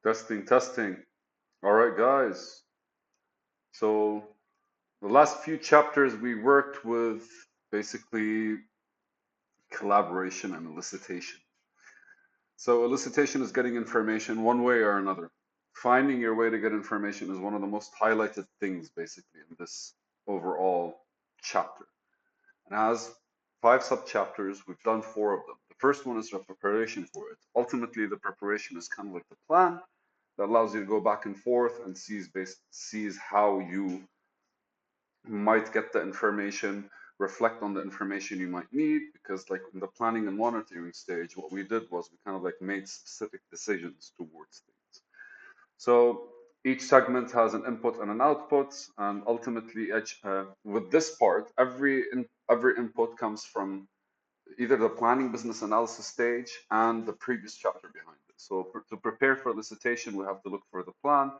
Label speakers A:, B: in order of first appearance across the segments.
A: Testing, testing. All right, guys. So the last few chapters we worked with basically collaboration and elicitation. So elicitation is getting information one way or another. Finding your way to get information is one of the most highlighted things basically in this overall chapter. And has five sub-chapters. We've done four of them. The first one is the preparation for it. Ultimately, the preparation is kind of like the plan that allows you to go back and forth and sees how you might get the information, reflect on the information you might need, because like in the planning and monitoring stage, what we did was we kind of like made specific decisions towards things. So each segment has an input and an output, and ultimately, with this part, every input comes from either the planning business analysis stage and the previous chapter behind it. So to prepare for elicitation, we have to look for the plan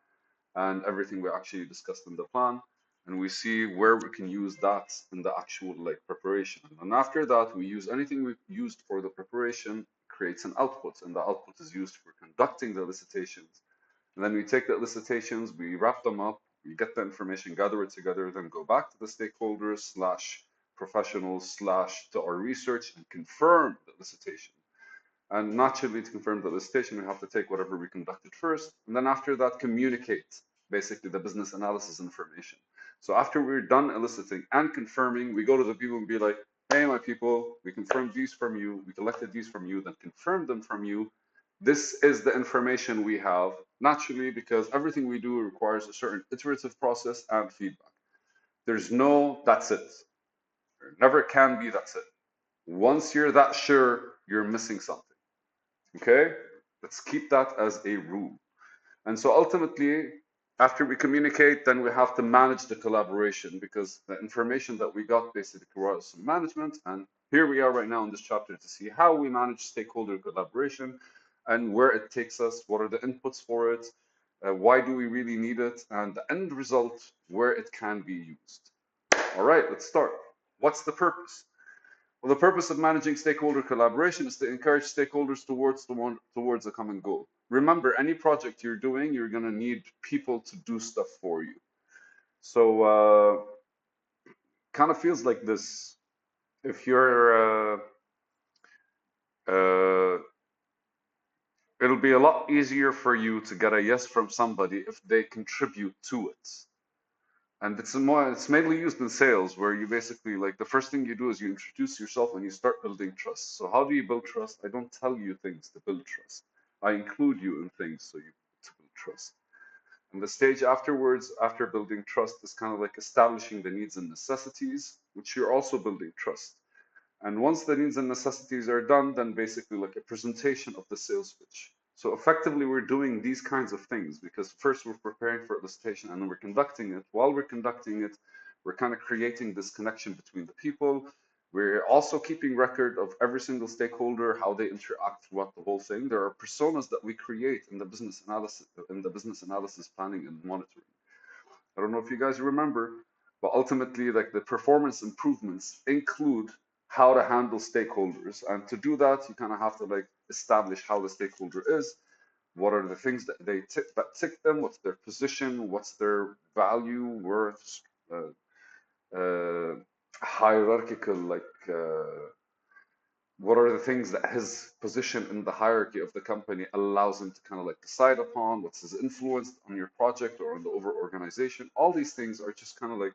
A: and everything we actually discussed in the plan, and we see where we can use that in the actual like preparation. And after that, we use anything we've used for the preparation creates an output, and the output is used for conducting the elicitations. And then we take the elicitations, we wrap them up, we get the information, gather it together, then go back to the stakeholders slash professionals slash to our research and confirm the elicitation. And naturally, to confirm the elicitation, we have to take whatever we conducted first, and then after that, communicate basically the business analysis information. So after we're done eliciting and confirming, we go to the people and be like, hey, my people, we confirmed these from you, we collected these from you, then confirmed them from you. This is the information we have, naturally, because everything we do requires a certain iterative process and feedback. There's no, that's it. There never can be, that's it. Once you're that sure, you're missing something. Okay? Let's keep that as a rule. And so ultimately, after we communicate, then we have to manage the collaboration because the information that we got basically requires some management. And here we are right now in this chapter to see how we manage stakeholder collaboration and where it takes us, what are the inputs for it, why do we really need it, and the end result, where it can be used. All right, let's start. What's the purpose? Well, the purpose of managing stakeholder collaboration is to encourage stakeholders towards a common goal. Remember, any project you're doing, you're going to need people to do stuff for you. So, kind of feels like this. If you're, it'll be a lot easier for you to get a yes from somebody if they contribute to it. And it's mainly used in sales, where you basically like the first thing you do is you introduce yourself and you start building trust. So how do you build trust? I don't tell you things to build trust. I include you in things to build trust. And the stage afterwards, after building trust, is kind of like establishing the needs and necessities, which you're also building trust. And once the needs and necessities are done, then basically like a presentation of the sales pitch. So effectively, we're doing these kinds of things because first we're preparing for elicitation and then we're conducting it. While we're conducting it, we're kind of creating this connection between the people. We're also keeping record of every single stakeholder, how they interact throughout the whole thing. There are personas that we create in the business analysis planning and monitoring. I don't know if you guys remember, but ultimately, like the performance improvements include how to handle stakeholders. And to do that, you kind of have to like establish how the stakeholder is, what are the things that that tick them, what's their position, what's their value, worth, uh, uh, hierarchical, like what are the things that his position in the hierarchy of the company allows him to kind of like decide upon, what's his influence on your project or on the overall organization. All these things are just kind of like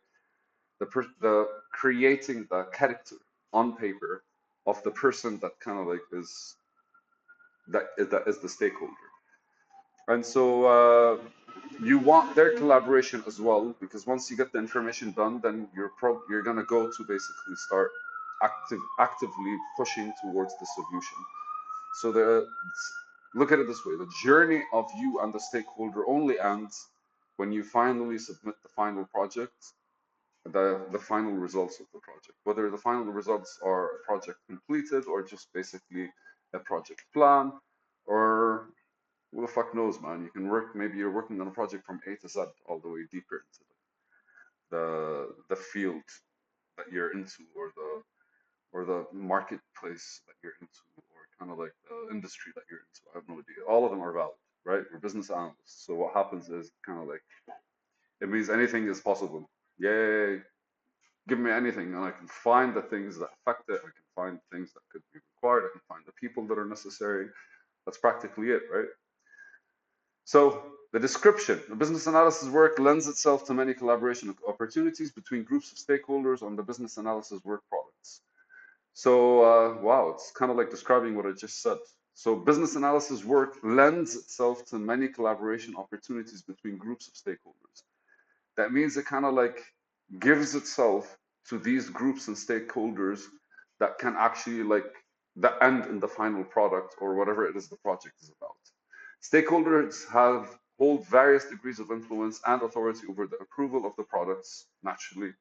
A: the creating the character on paper of the person that kind of like is that is the stakeholder. And so you want their collaboration as well, because once you get the information done, then you're gonna go to basically start actively pushing towards the solution. So look at it this way: the journey of you and the stakeholder only ends when you finally submit the final project, the final results of the project. Whether the final results are a project completed or just basically a project plan, or who the fuck knows, man? You can work. Maybe you're working on a project from A to Z, all the way deeper into the field that you're into, or the marketplace that you're into, or kind of like the industry that you're into. I have no idea. All of them are valid. right? We're business analysts. So what happens is kind of like it means anything is possible. Yay, give me anything, and I can find the things that affect it. I can find things that could be required. I can find the people that are necessary. That's practically it, right? So the description, the business analysis work lends itself to many collaboration opportunities between groups of stakeholders on the business analysis work products. So wow, it's kind of like describing what I just said. So business analysis work lends itself to many collaboration opportunities between groups of stakeholders. That means it kind of like gives itself to these groups and stakeholders that can actually like the end in the final product or whatever it is the project is about. Stakeholders have hold various degrees of influence and authority over the approval of the products, naturally.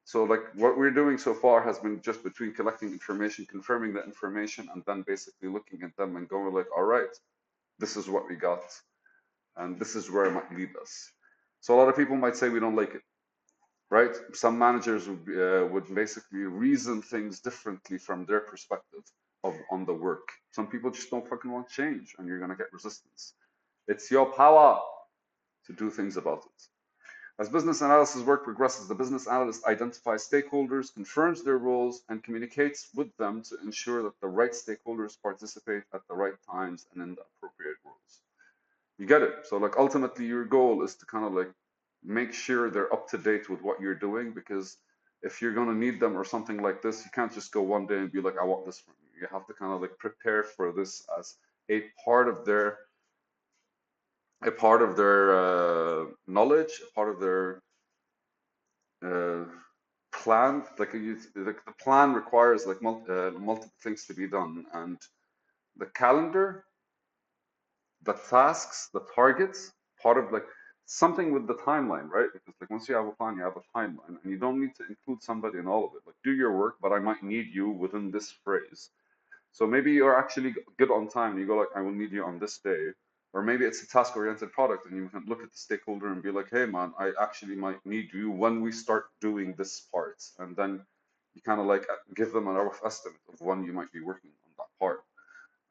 A: So like what we're doing so far has been just between collecting information, confirming the information, and then basically looking at them and going like, all right, this is what we got, and this is where it might lead us. So a lot of people might say we don't like it, right? Some managers would basically reason things differently from their perspective of on the work. Some people just don't fucking want change, and you're gonna get resistance. It's your power to do things about it. As business analysis work progresses, the business analyst identifies stakeholders, confirms their roles, and communicates with them to ensure that the right stakeholders participate at the right times and in the appropriate roles. You get it? So like ultimately your goal is to kind of like make sure they're up to date with what you're doing, because if you're going to need them or something like this, you can't just go one day and be like, I want this from you. You have to kind of like prepare for this as a part of their knowledge, a part of their uh, plan. Like the plan requires like multiple things to be done, and the calendar, the tasks, the targets, part of like something with the timeline, right? Because like once you have a plan, you have a timeline, and you don't need to include somebody in all of it. Like do your work, but I might need you within this phrase. So maybe you're actually good on time, and you go like, I will need you on this day. Or maybe it's a task-oriented product, and you can look at the stakeholder and be like, hey man, I actually might need you when we start doing this part. And then you kind of like give them a rough estimate of when you might be working on that part.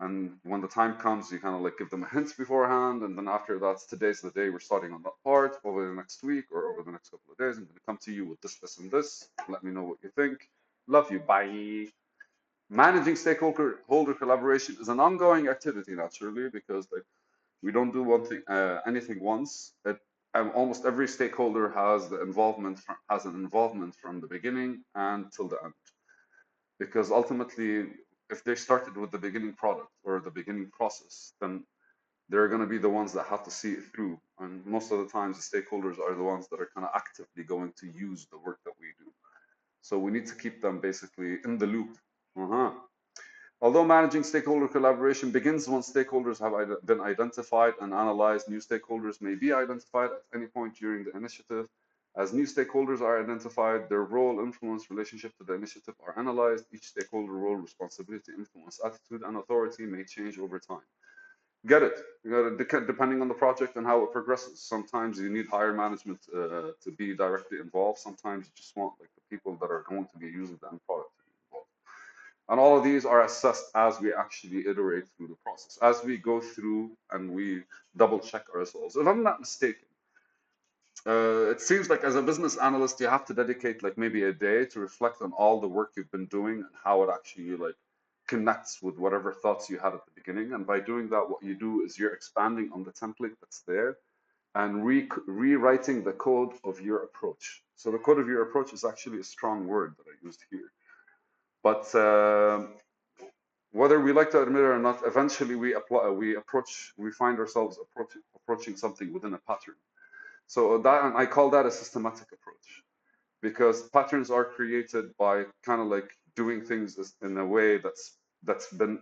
A: And when the time comes, you kind of like give them a hint beforehand, and then after that's today's the day we're starting on that part. Over the next week or over the next couple of days, I'm going to come to you with this, this, and this. Let me know what you think. Love you. Bye. Managing stakeholder collaboration is an ongoing activity, naturally, because like we don't do one thing, anything once. Almost every stakeholder has an involvement from the beginning and till the end, because ultimately, if they started with the beginning product or the beginning process, then they're going to be the ones that have to see it through. And most of the times, the stakeholders are the ones that are kind of actively going to use the work that we do. So we need to keep them basically in the loop. Uh-huh. Although managing stakeholder collaboration begins once stakeholders have been identified and analyzed, new stakeholders may be identified at any point during the initiative. As new stakeholders are identified, their role, influence, relationship to the initiative are analyzed. Each stakeholder role, responsibility, influence, attitude, and authority may change over time. Get it? You got it. Depending on the project and how it progresses. Sometimes you need higher management to be directly involved. Sometimes you just want like the people that are going to be using the end product to be involved. And all of these are assessed as we actually iterate through the process, as we go through and we double check ourselves. If I'm not mistaken, it seems like as a business analyst, you have to dedicate like maybe a day to reflect on all the work you've been doing and how it actually like connects with whatever thoughts you had at the beginning. And by doing that, what you do is you're expanding on the template that's there and rewriting the code of your approach. So the code of your approach is actually a strong word that I used here. But whether we like to admit it or not, eventually we find ourselves approaching something within a pattern. So that, and I call that a systematic approach, because patterns are created by kind of like doing things in a way that's been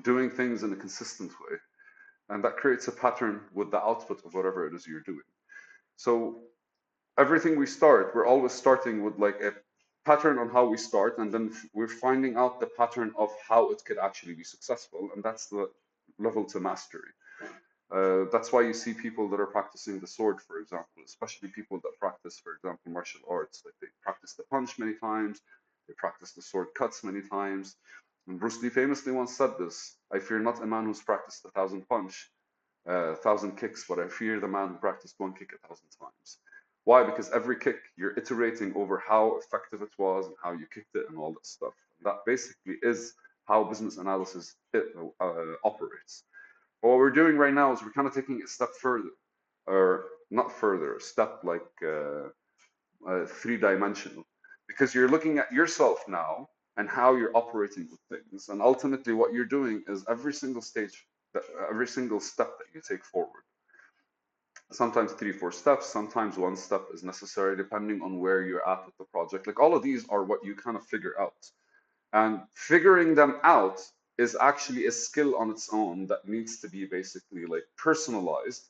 A: doing things in a consistent way, and that creates a pattern with the output of whatever it is you're doing. So everything we start, we're always starting with like a pattern on how we start, and then we're finding out the pattern of how it could actually be successful, and that's the level to mastery. That's why you see people that are practicing the sword, for example, especially people that practice, for example, martial arts. Like they practice the punch many times, they practice the sword cuts many times. And Bruce Lee famously once said this: "I fear not a man who's practiced 1,000 punch, 1,000 kicks, but I fear the man who practiced one kick 1,000 times. Why? Because every kick you're iterating over how effective it was and how you kicked it and all that stuff. That basically is how business analysis operates. What we're doing right now is we're kind of taking a step further, or not further, a step like three-dimensional, because you're looking at yourself now and how you're operating with things. And ultimately, what you're doing is every single stage, every single step that you take forward, sometimes three, four steps, sometimes one step is necessary, depending on where you're at with the project. Like all of these are what you kind of figure out. And figuring them out is actually a skill on its own that needs to be basically like personalized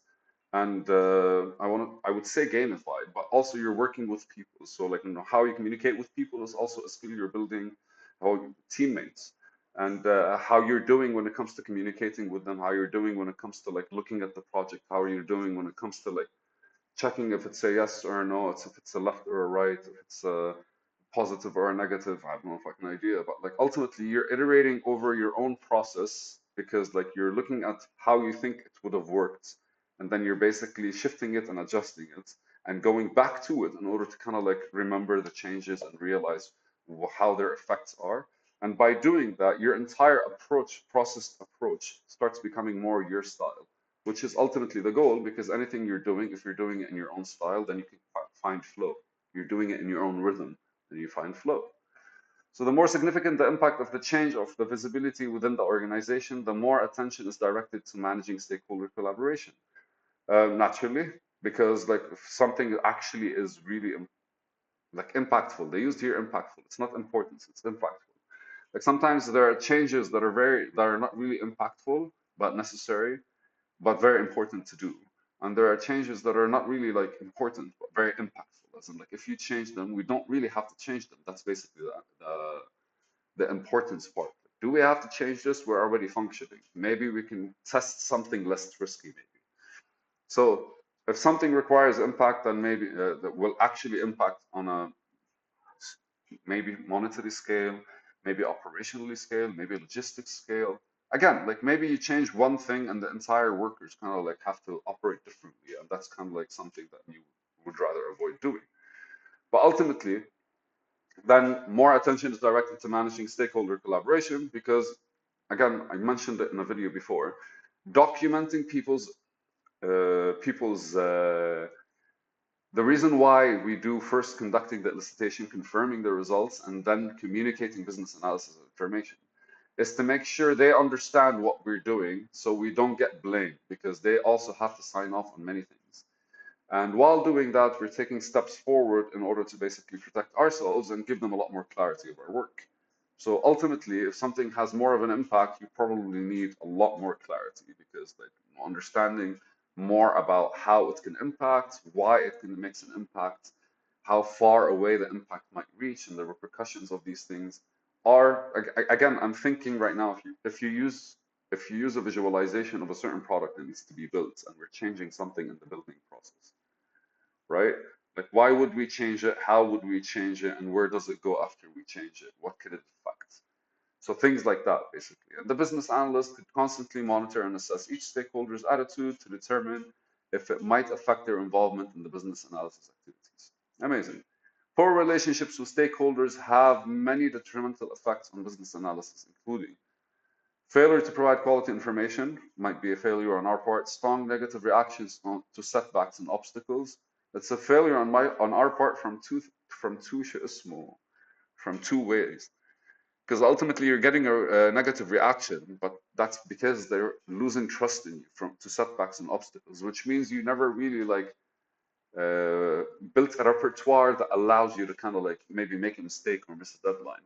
A: and I would say gamified, but also you're working with people. So like how you communicate with people is also a skill you're building, how teammates, and how you're doing when it comes to communicating with them, how you're doing when it comes to like looking at the project, how you're doing when it comes to like checking if it's a yes or a no, if it's a left or a right, if it's a positive or a negative. I have no fucking idea, but like ultimately you're iterating over your own process because like you're looking at how you think it would have worked, and then you're basically shifting it and adjusting it and going back to it in order to kind of like remember the changes and realize how their effects are. And by doing that, your entire process approach, starts becoming more your style, which is ultimately the goal, because anything you're doing, if you're doing it in your own style, then you can find flow. You're doing it in your own rhythm, then you find flow. So the more significant the impact of the change of the visibility within the organization, the more attention is directed to managing stakeholder collaboration. Naturally, because like if something actually is really like impactful, they used here impactful. It's not important, it's impactful. Like sometimes there are changes that are not really impactful but necessary, but very important to do. And there are changes that are not really like important, but very impactful. As in, like if you change them, we don't really have to change them. That's basically the importance part. Do we have to change this? We're already functioning. Maybe we can test something less risky, maybe. So if something requires impact, then maybe that will actually impact on a maybe monetary scale, maybe operationally scale, maybe logistics scale. Again, like maybe you change one thing and the entire workers kind of like have to operate differently, and that's kind of like something that you would rather avoid doing. But ultimately, then more attention is directed to managing stakeholder collaboration because, again, I mentioned it in a video before, documenting people's the reason why we do first conducting the elicitation, confirming the results, and then communicating business analysis information is to make sure they understand what we're doing so we don't get blamed, because they also have to sign off on many things. And while doing that, we're taking steps forward in order to basically protect ourselves and give them a lot more clarity of our work. So ultimately, if something has more of an impact, you probably need a lot more clarity, because like understanding more about how it can impact, why it can make an impact, how far away the impact might reach, and the repercussions of these things are, again, I'm thinking right now, if you use a visualization of a certain product that needs to be built and we're changing something in the building process, right? Like, why would we change it? How would we change it? And where does it go after we change it? What could it affect? So things like that, basically. And the business analyst could constantly monitor and assess each stakeholder's attitude to determine if it might affect their involvement in the business analysis activities. Amazing. Poor relationships with stakeholders have many detrimental effects on business analysis, including failure to provide quality information, might be a failure on our part. Strong negative reactions to setbacks and obstacles. It's a failure on our part from two ways. Because ultimately you're getting a negative reaction, but that's because they're losing trust in you to setbacks and obstacles, which means you never really like built a repertoire that allows you to kind of like maybe make a mistake or miss a deadline.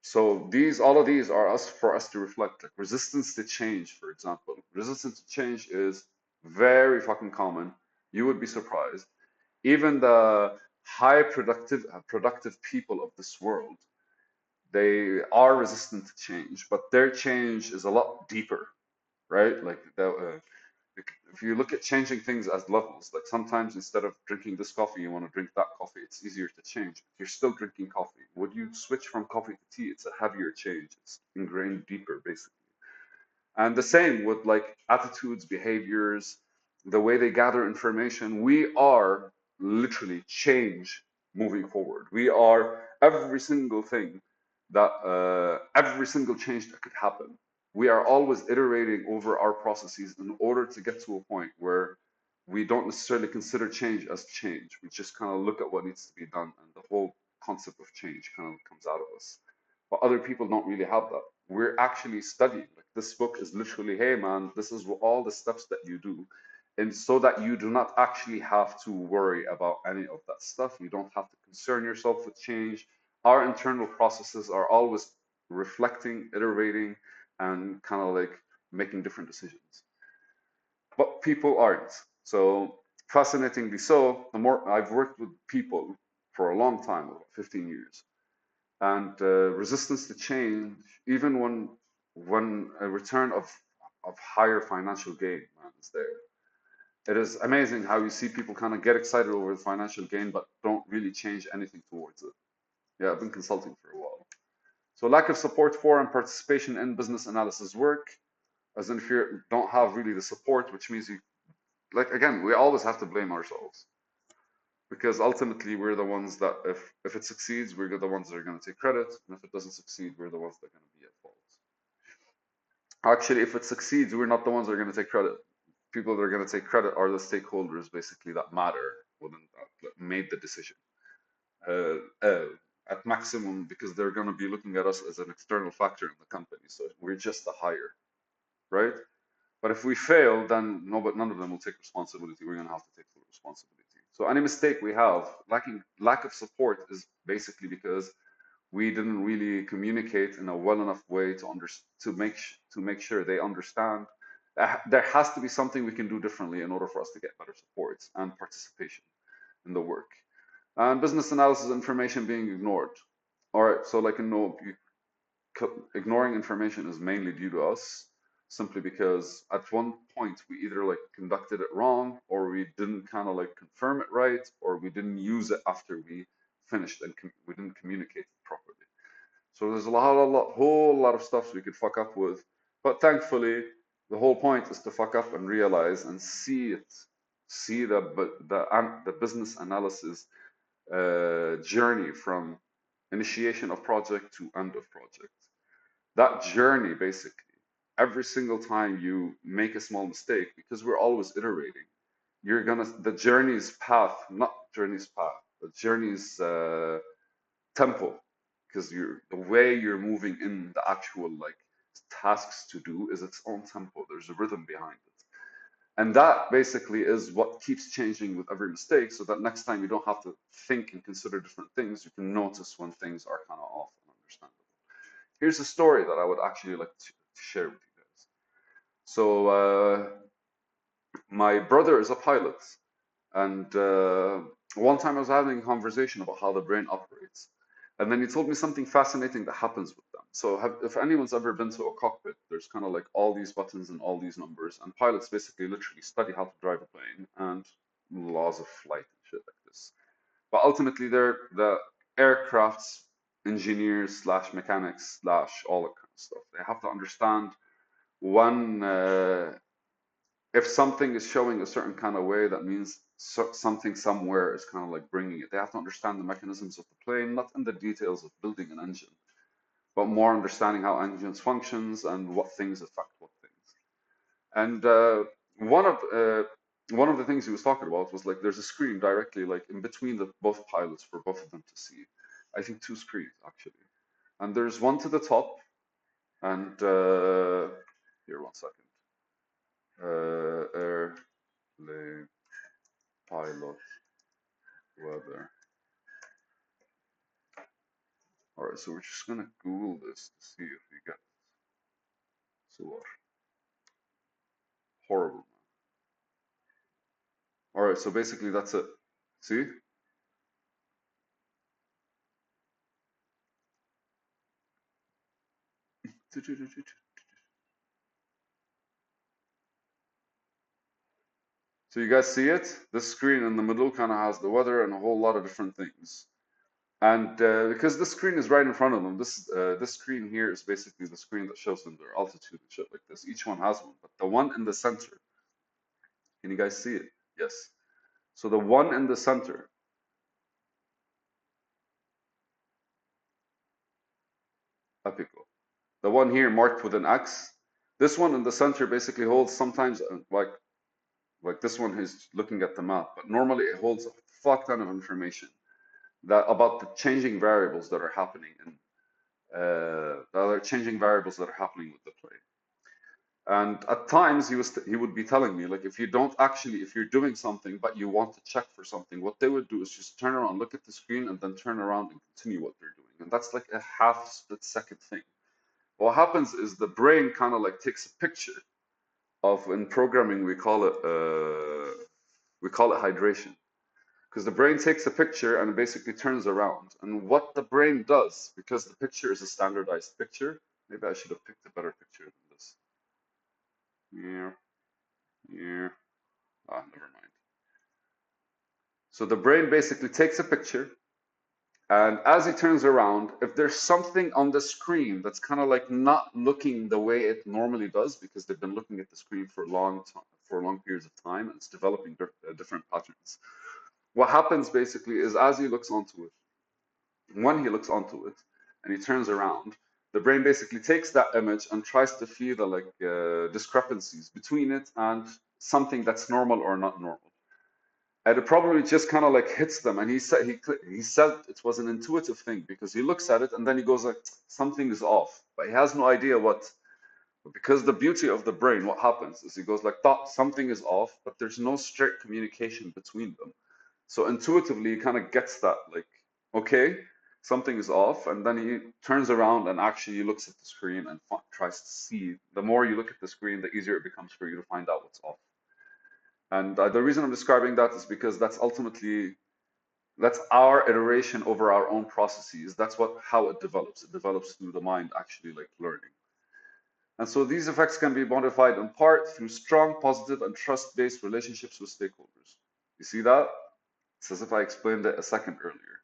A: So all of these are for us to reflect. Like resistance to change, for example. Resistance to change is very fucking common. You would be surprised. Even the high productive people of this world, they are resistant to change, but their change is a lot deeper, right? Like if you look at changing things as levels, like sometimes instead of drinking this coffee, you want to drink that coffee. It's easier to change. You're still drinking coffee. Would you switch from coffee to tea? It's a heavier change. It's ingrained deeper, basically. And the same with like attitudes, behaviors, the way they gather information. We are literally change moving forward. We are every single thing that, every single change that could happen. We are always iterating over our processes in order to get to a point where we don't necessarily consider change as change. We just kind of look at what needs to be done, and the whole concept of change kind of comes out of us. But other people don't really have that. We're actually studying. Like this book is literally, hey man, this is all the steps that you do. And so that you do not actually have to worry about any of that stuff. You don't have to concern yourself with change. Our internal processes are always reflecting, iterating, and kind of like making different decisions. But people aren't. So fascinatingly so, the more I've worked with people for a long time, about 15 years, and resistance to change, even when a return of higher financial gain, man, is there. It is amazing how you see people kind of get excited over the financial gain, but don't really change anything towards it. Yeah, I've been consulting for a while. So lack of support for and participation in business analysis work, as in if you don't have really the support, which means you, like again, we always have to blame ourselves because ultimately we're the ones that if it succeeds, we're the ones that are going to take credit, and if it doesn't succeed, we're the ones that are going to be at fault. Actually, if it succeeds, we're not the ones that are going to take credit. People that are going to take credit are the stakeholders, basically, that matter within that made the decision. Uh, uh, at maximum, because they're going to be looking at us as an external factor in the company, so we're just a hire, right? But if we fail, then no, but none of them will take responsibility. We're going to have to take full responsibility. So any mistake we have, lack of support, is basically because we didn't really communicate in a well enough way to make sure they understand. There has to be something we can do differently in order for us to get better support and participation in the work. And business analysis information being ignored. All right, so like no, ignoring information is mainly due to us, simply because at one point we either like conducted it wrong, or we didn't kind of like confirm it right, or we didn't use it after we finished and we didn't communicate it properly. So there's whole lot of stuff we could fuck up with, but thankfully the whole point is to fuck up and realize and see it, see the business analysis journey from initiation of project to end of project. That journey, basically, every single time you make a small mistake, because we're always iterating, you're gonna the journey's path, not journey's path, the journey's tempo, because the way you're moving in the actual like tasks to do is its own tempo. There's a rhythm behind it. And that basically is what keeps changing with every mistake, so that next time you don't have to think and consider different things. You can notice when things are kind of off and understandable. Here's a story that I would actually like to share with you guys. So, my brother is a pilot, and one time I was having a conversation about how the brain operates. And then he told me something fascinating that happens with them. So, if anyone's ever been to a cockpit, there's kind of like all these buttons and all these numbers, and pilots basically literally study how to drive a plane and laws of flight and shit like this. But ultimately, they're the aircraft's engineers slash mechanics slash all that kind of stuff. They have to understand when if something is showing a certain kind of way, that means something somewhere is kind of like bringing it. They have to understand the mechanisms of the plane, not in the details of building an engine, but more understanding how engines functions and what things affect what things. And one of uh, one of the things he was talking about was like there's a screen directly like in between the both pilots for both of them to see. I think two screens actually, and there's one to the top, and here 1 second, airplane pilot weather. All right, so we're just gonna Google this to see if we get so horrible. All right, so basically that's it. See? So you guys see it? This screen in the middle kind of has the weather and a whole lot of different things. And because this screen is right in front of them, this screen here is basically the screen that shows them their altitude and shit like this. Each one has one, but the one in the center, can you guys see it? Yes. So the one in the center, apical, the one here marked with an X, this one in the center basically holds sometimes like this one is looking at the map, but normally it holds a fuck ton of information that about the changing variables that are happening in the other changing variables that are happening with the plane. And at times he would be telling me, like, if you don't actually, if you're doing something but you want to check for something, what they would do is just turn around, look at the screen, and then turn around and continue what they're doing. And that's like a half split second thing. What happens is the brain kind of like takes a picture of, in programming we call it hydration, because the brain takes a picture and basically turns around. And what the brain does, because the picture is a standardized picture, maybe I should have picked a better picture than this. Yeah, yeah. Ah, never mind. So the brain basically takes a picture, and as it turns around, if there's something on the screen that's kind of like not looking the way it normally does, because they've been looking at the screen for a long time, for long periods of time, and it's developing different patterns. What happens basically is as he looks onto it, when he looks onto it, and he turns around, the brain basically takes that image and tries to feel the like discrepancies between it and something that's normal or not normal. And it probably just kind of like hits them. And he said it was an intuitive thing because he looks at it and then he goes like, something is off, but he has no idea what. Because the beauty of the brain, what happens is he goes like, thought something is off, but there's no strict communication between them. So intuitively, he kind of gets that like, okay, something is off, and then he turns around and actually looks at the screen and tries to see. The more you look at the screen, the easier it becomes for you to find out what's off. And the reason I'm describing that is because that's ultimately that's our iteration over our own processes. That's what how it develops. It develops through the mind actually like learning. And so these effects can be modified in part through strong, positive, and trust-based relationships with stakeholders. You see that? It's as if I explained it a second earlier.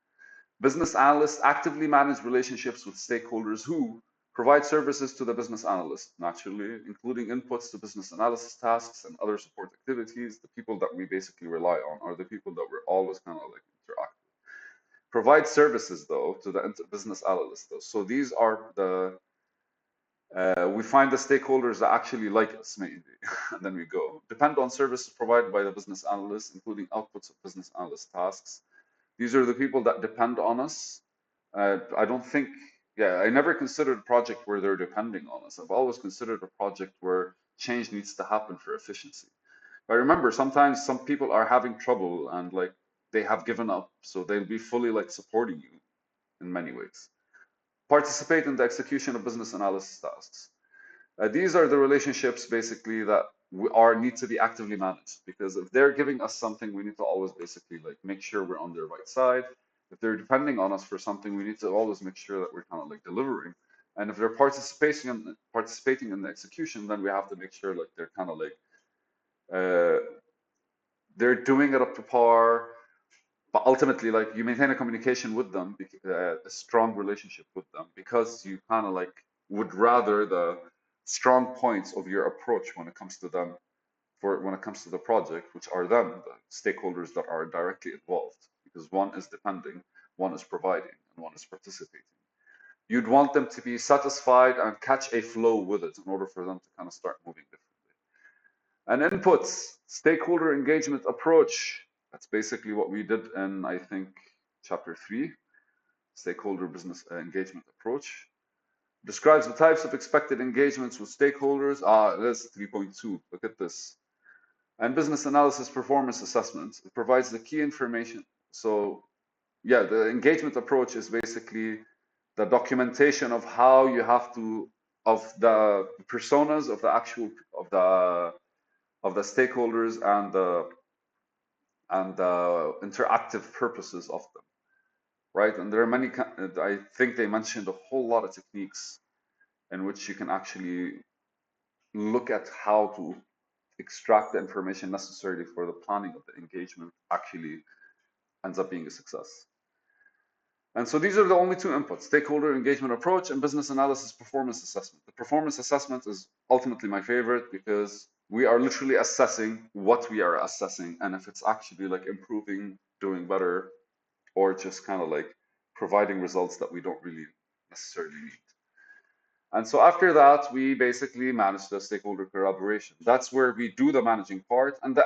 A: Business analysts actively manage relationships with stakeholders who provide services to the business analyst, naturally, including inputs to business analysis tasks and other support activities. The people that we basically rely on are the people that we're always kind of like interact with. Provide services, though, to the business analyst, though. So these are the we find the stakeholders that actually like us, maybe, and then we go. Depend on services provided by the business analyst, including outputs of business analyst tasks. These are the people that depend on us. I don't think, yeah, I never considered a project where they're depending on us. I've always considered a project where change needs to happen for efficiency. But remember, sometimes some people are having trouble and like they have given up, so they'll be fully like supporting you in many ways. Participate in the execution of business analysis tasks. These are the relationships basically that we are need to be actively managed, because if they're giving us something, we need to always basically like make sure we're on their right side. If they're depending on us for something, we need to always make sure that we're kind of like delivering. And if they're participating in the execution, then we have to make sure like they're kind of like uh, they're doing it up to par. But ultimately, like you maintain a communication with them, a strong relationship with them, because you kind of like would rather the strong points of your approach when it comes to them, for when it comes to the project, which are them, the stakeholders that are directly involved, because one is depending, one is providing, and one is participating. You'd want them to be satisfied and catch a flow with it in order for them to kind of start moving differently. And inputs, stakeholder engagement approach. That's basically what we did in, I think, chapter 3, stakeholder business engagement approach. Describes the types of expected engagements with stakeholders. That's 3.2. Look at this. And business analysis performance assessments. It provides the key information. So, yeah, the engagement approach is basically the documentation of how you have to, of the personas of the actual, of the stakeholders and the interactive purposes of them, right? And there are many, I think they mentioned a whole lot of techniques in which you can actually look at how to extract the information necessary for the planning of the engagement actually ends up being a success. And so these are the only two inputs: stakeholder engagement approach and business analysis performance assessment. The performance assessment is ultimately my favorite because we are literally assessing what we are assessing and if it's actually like improving, doing better, or just kind of like providing results that we don't really necessarily need. And so after that, we basically manage the stakeholder collaboration. That's where we do the managing part, and the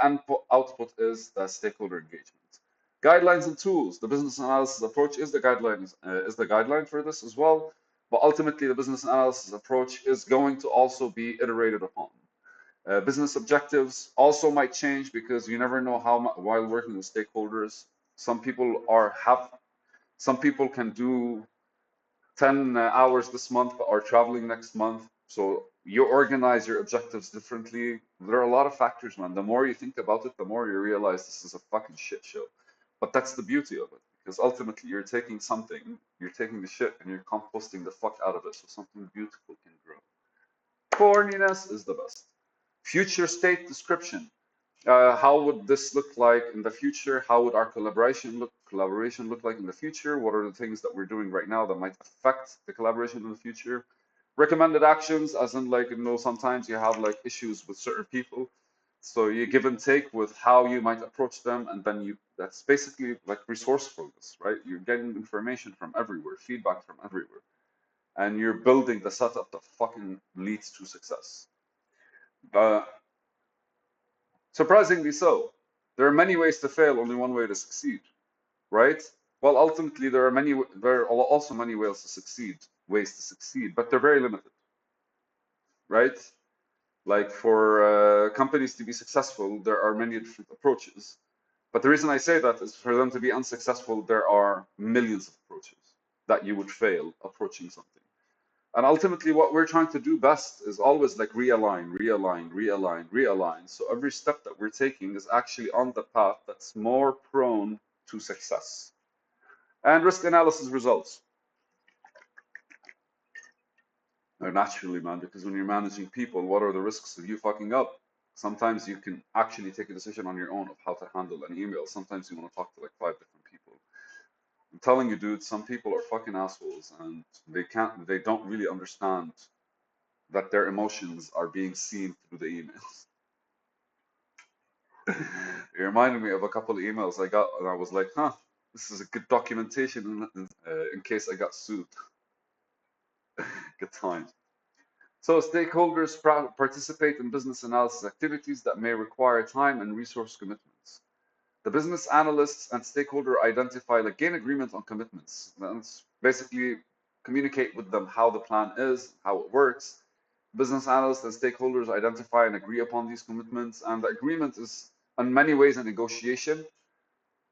A: output is the stakeholder engagement. Guidelines and tools. The business analysis approach is the guideline for this as well. But ultimately, the business analysis approach is going to also be iterated upon. Business objectives also might change because you never know how while working with stakeholders, some people some people can do 10 hours this month but are traveling next month. So you organize your objectives differently. There are a lot of factors, man. The more you think about it, the more you realize this is a fucking shit show. But that's the beauty of it, because ultimately you're taking something, you're taking the shit and you're composting the fuck out of it so something beautiful can grow. Corniness is the best. Future state description. How would this look like in the future? How would our collaboration look like in the future? What are the things that we're doing right now that might affect the collaboration in the future? Recommended actions, as in like, sometimes you have like issues with certain people. So you give and take with how you might approach them, and then that's basically like resourcefulness, right? You're getting information from everywhere, feedback from everywhere, and you're building the setup that fucking leads to success. Uh, Surprisingly so. There are many ways to fail, only one way to succeed, right? Well, ultimately, there are also many ways to succeed, but they're very limited, right? Like for companies to be successful, there are many different approaches. But the reason I say that is for them to be unsuccessful, there are millions of approaches that you would fail approaching something. And ultimately, what we're trying to do best is always like realign, realign, realign, realign. So every step that we're taking is actually on the path that's more prone to success. And risk analysis results. Naturally, man, because when you're managing people, what are the risks of you fucking up? Sometimes you can actually take a decision on your own of how to handle an email. Sometimes you want to talk to like 5 different people. I'm telling you, dude, some people are fucking assholes and they don't really understand that their emotions are being seen through the emails. It reminded me of a couple of emails I got, and I was like, huh, this is a good documentation in case I got sued. Good times. So stakeholders participate in business analysis activities that may require time and resource commitments. The business analysts and stakeholder identify, like, gain agreement on commitments. That's basically communicate with them how the plan is, how it works. Business analysts and stakeholders identify and agree upon these commitments, and the agreement is in many ways a negotiation,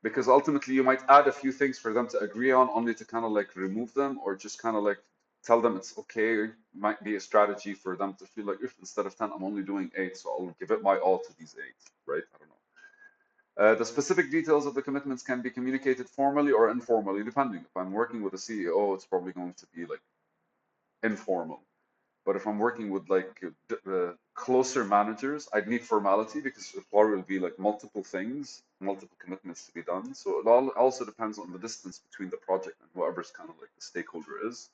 A: because ultimately you might add a few things for them to agree on, only to kind of like remove them or just kind of like tell them it's okay. Might be a strategy for them to feel like, if instead of 10 I'm only doing 8, so I'll give it my all to these 8, right? I don't know. The specific details of the commitments can be communicated formally or informally, depending. If I'm working with a CEO, it's probably going to be like informal. But if I'm working with like closer managers, I'd need formality, because it will be like multiple things, multiple commitments to be done. So it all also depends on the distance between the project and whoever's kind of like the stakeholder is.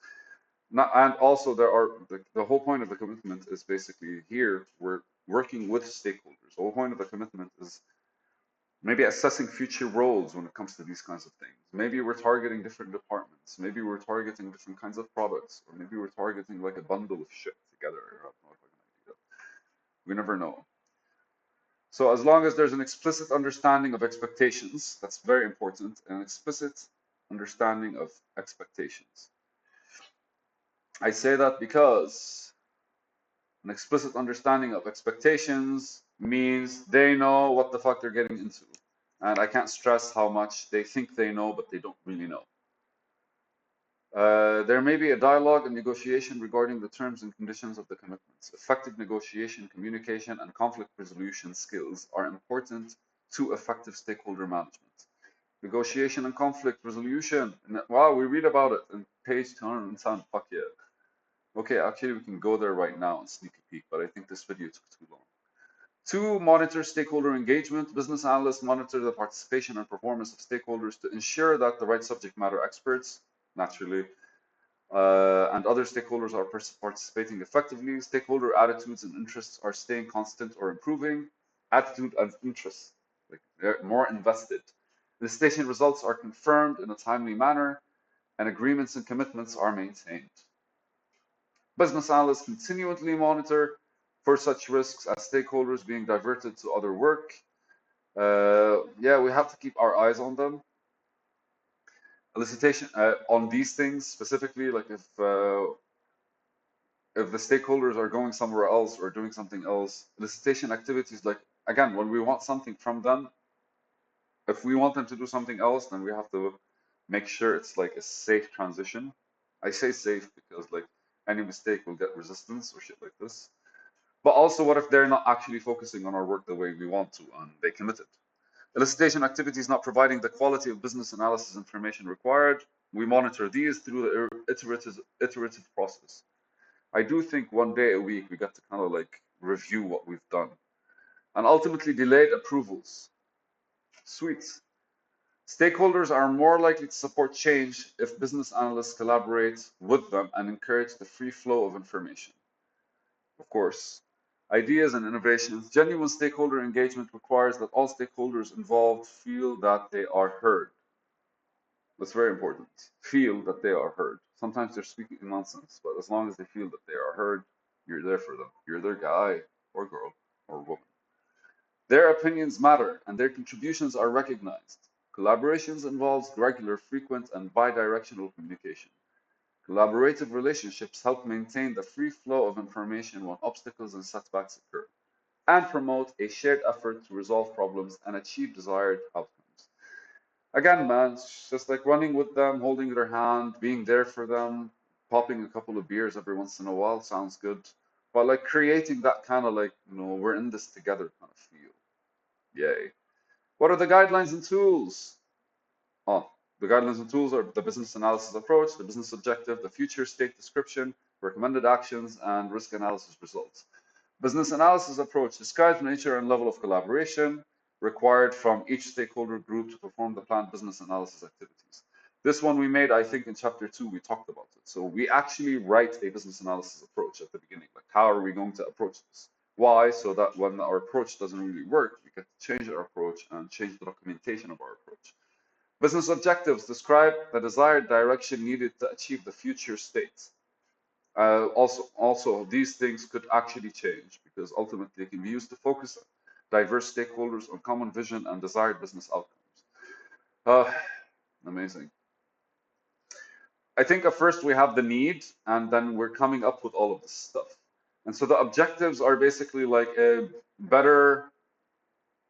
A: Not, and also there are the whole point of the commitment is basically, here we're working with stakeholders. The whole point of the commitment is maybe assessing future roles when it comes to these kinds of things. Maybe we're targeting different departments. Maybe we're targeting different kinds of products, or maybe we're targeting like a bundle of shit together. I don't know if I can do that. We never know. So as long as there's an explicit understanding of expectations, that's very important, an explicit understanding of expectations. I say that because an explicit understanding of expectations means they know what the fuck they're getting into. And I can't stress how much they think they know, but they don't really know. There may be a dialogue and negotiation regarding the terms and conditions of the commitments. Effective negotiation, communication, and conflict resolution skills are important to effective stakeholder management. Negotiation and conflict resolution. Wow, we read about it in page 210. Fuck yeah. Okay, actually, we can go there right now and sneak a peek, but I think this video took too long. 2, monitor stakeholder engagement. Business analysts monitor the participation and performance of stakeholders to ensure that the right subject matter experts naturally, and other stakeholders are participating effectively. Stakeholder attitudes and interests are staying constant or improving. Attitude and interests, like they're more invested. Elicitation results are confirmed in a timely manner, and agreements and commitments are maintained. Business analysts continually monitor for such risks as stakeholders being diverted to other work. Yeah, we have to keep our eyes on them. Elicitation on these things specifically, like if the stakeholders are going somewhere else or doing something else, elicitation activities, like again, when we want something from them, if we want them to do something else, then we have to make sure it's like a safe transition. I say safe because like any mistake will get resistance or shit like this. But also, what if they're not actually focusing on our work the way we want to and they committed? Elicitation activities not providing the quality of business analysis information required. We monitor these through the iterative process. I do think one day a week we get to kind of like review what we've done. And ultimately, delayed approvals. Sweet. Stakeholders are more likely to support change if business analysts collaborate with them and encourage the free flow of information. Of course, ideas and innovations. Genuine stakeholder engagement requires that all stakeholders involved feel that they are heard. That's very important. Feel that they are heard. Sometimes they're speaking nonsense, but as long as they feel that they are heard, you're there for them. You're their guy or girl or woman. Their opinions matter and their contributions are recognized. Collaborations involves regular, frequent, and bidirectional communication. Collaborative relationships help maintain the free flow of information when obstacles and setbacks occur, and promote a shared effort to resolve problems and achieve desired outcomes. Again, man, it's just like running with them, holding their hand, being there for them, popping a couple of beers every once in a while sounds good. But like creating that kind of like, we're in this together kind of feel. Yay. What are the guidelines and tools? Oh, the guidelines and tools are the business analysis approach, the business objective, the future state description, recommended actions, and risk analysis results. Business analysis approach describes nature and level of collaboration required from each stakeholder group to perform the planned business analysis activities. This one we made, I think in chapter 2, we talked about it. So we actually write a business analysis approach at the beginning. Like, how are we going to approach this? Why? So that when our approach doesn't really work, we can change our approach and change the documentation of our approach. Business objectives describe the desired direction needed to achieve the future state. Also, these things could actually change because ultimately they can be used to focus diverse stakeholders on common vision and desired business outcomes. Uh, Amazing. I think at first we have the need, and then we're coming up with all of this stuff. And so the objectives are basically like a better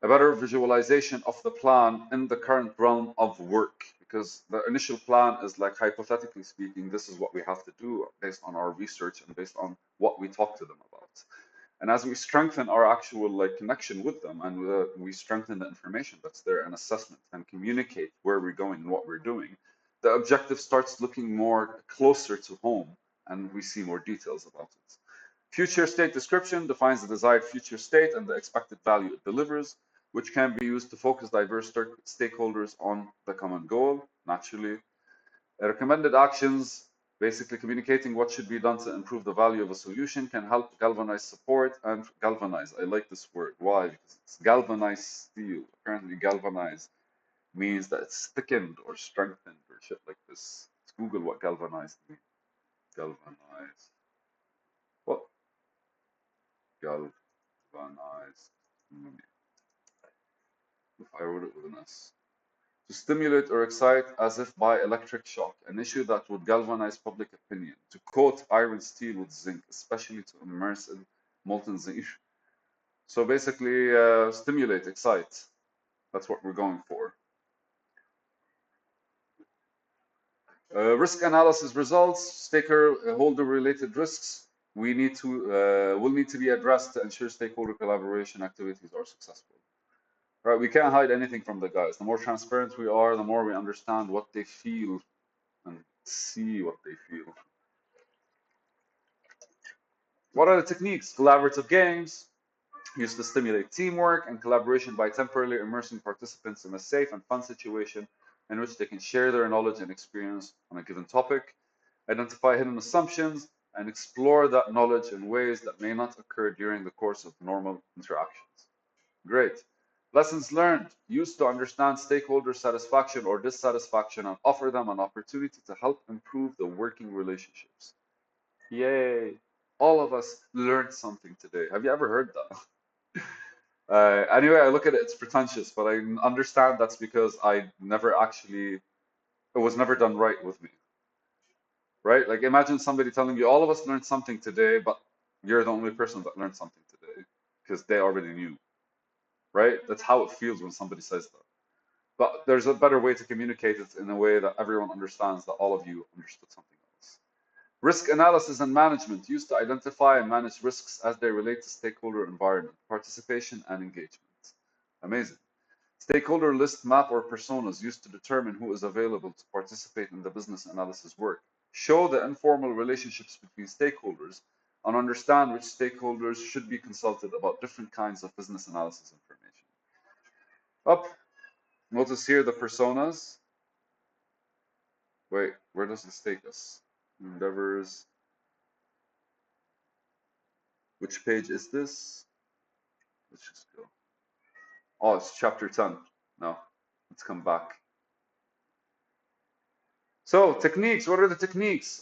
A: visualization of the plan in the current realm of work, because the initial plan is like, hypothetically speaking, this is what we have to do based on our research and based on what we talk to them about. And as we strengthen our actual like connection with them, and we strengthen the information that's there and assessment and communicate where we're going and what we're doing, the objective starts looking more closer to home, and we see more details about it. Future state description defines the desired future state and the expected value it delivers, which can be used to focus diverse stakeholders on the common goal, naturally. Recommended actions, basically communicating what should be done to improve the value of a solution, can help galvanize support and galvanize. I like this word. Why? Because it's galvanized steel. Apparently, galvanize means that it's thickened or strengthened or shit like this. Let's Google what galvanized means. Galvanize. What? Galvanize. If I wrote it with an S. To stimulate or excite as if by electric shock, an issue that would galvanize public opinion, to coat iron steel with zinc, especially to immerse in molten zinc. So basically, stimulate, excite. That's what we're going for. Risk analysis results, stakeholder related risks will need to be addressed to ensure stakeholder collaboration activities are successful. Right, we can't hide anything from the guys. The more transparent we are, the more we understand what they feel and see what they feel. What are the techniques? Collaborative games used to stimulate teamwork and collaboration by temporarily immersing participants in a safe and fun situation in which they can share their knowledge and experience on a given topic, identify hidden assumptions, and explore that knowledge in ways that may not occur during the course of normal interactions. Great. Lessons learned, used to understand stakeholder satisfaction or dissatisfaction and offer them an opportunity to help improve the working relationships. Yay. All of us learned something today. Have you ever heard that? Anyway, I look at it, it's pretentious, but I understand that's because I never actually, it was never done right with me, right? Like imagine somebody telling you, all of us learned something today, but you're the only person that learned something today because they already knew, right? That's how it feels when somebody says that. But there's a better way to communicate it in a way that everyone understands that all of you understood something else. Risk analysis and management used to identify and manage risks as they relate to stakeholder environment, participation, and engagement. Amazing. Stakeholder list map or personas used to determine who is available to participate in the business analysis work. Show the informal relationships between stakeholders and understand which stakeholders should be consulted about different kinds of business analysis information. Up, notice here the personas. Wait, where does this take us? Endeavors. Which page is this? Let's just go. Oh, it's chapter 10. No, let's come back. So techniques, what are the techniques?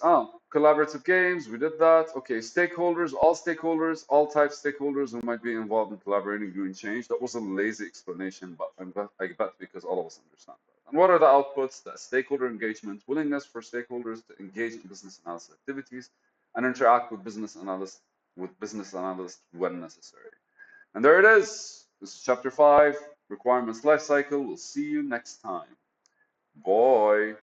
A: Collaborative games, we did that. Okay, stakeholders, all types of stakeholders who might be involved in collaborating, doing change. That was a lazy explanation, but I bet because all of us understand that. And what are the outputs? That stakeholder engagement, willingness for stakeholders to engage in business analysis activities and interact with business analysts when necessary. And there it is. This is chapter 5, requirements lifecycle. We'll see you next time. Bye.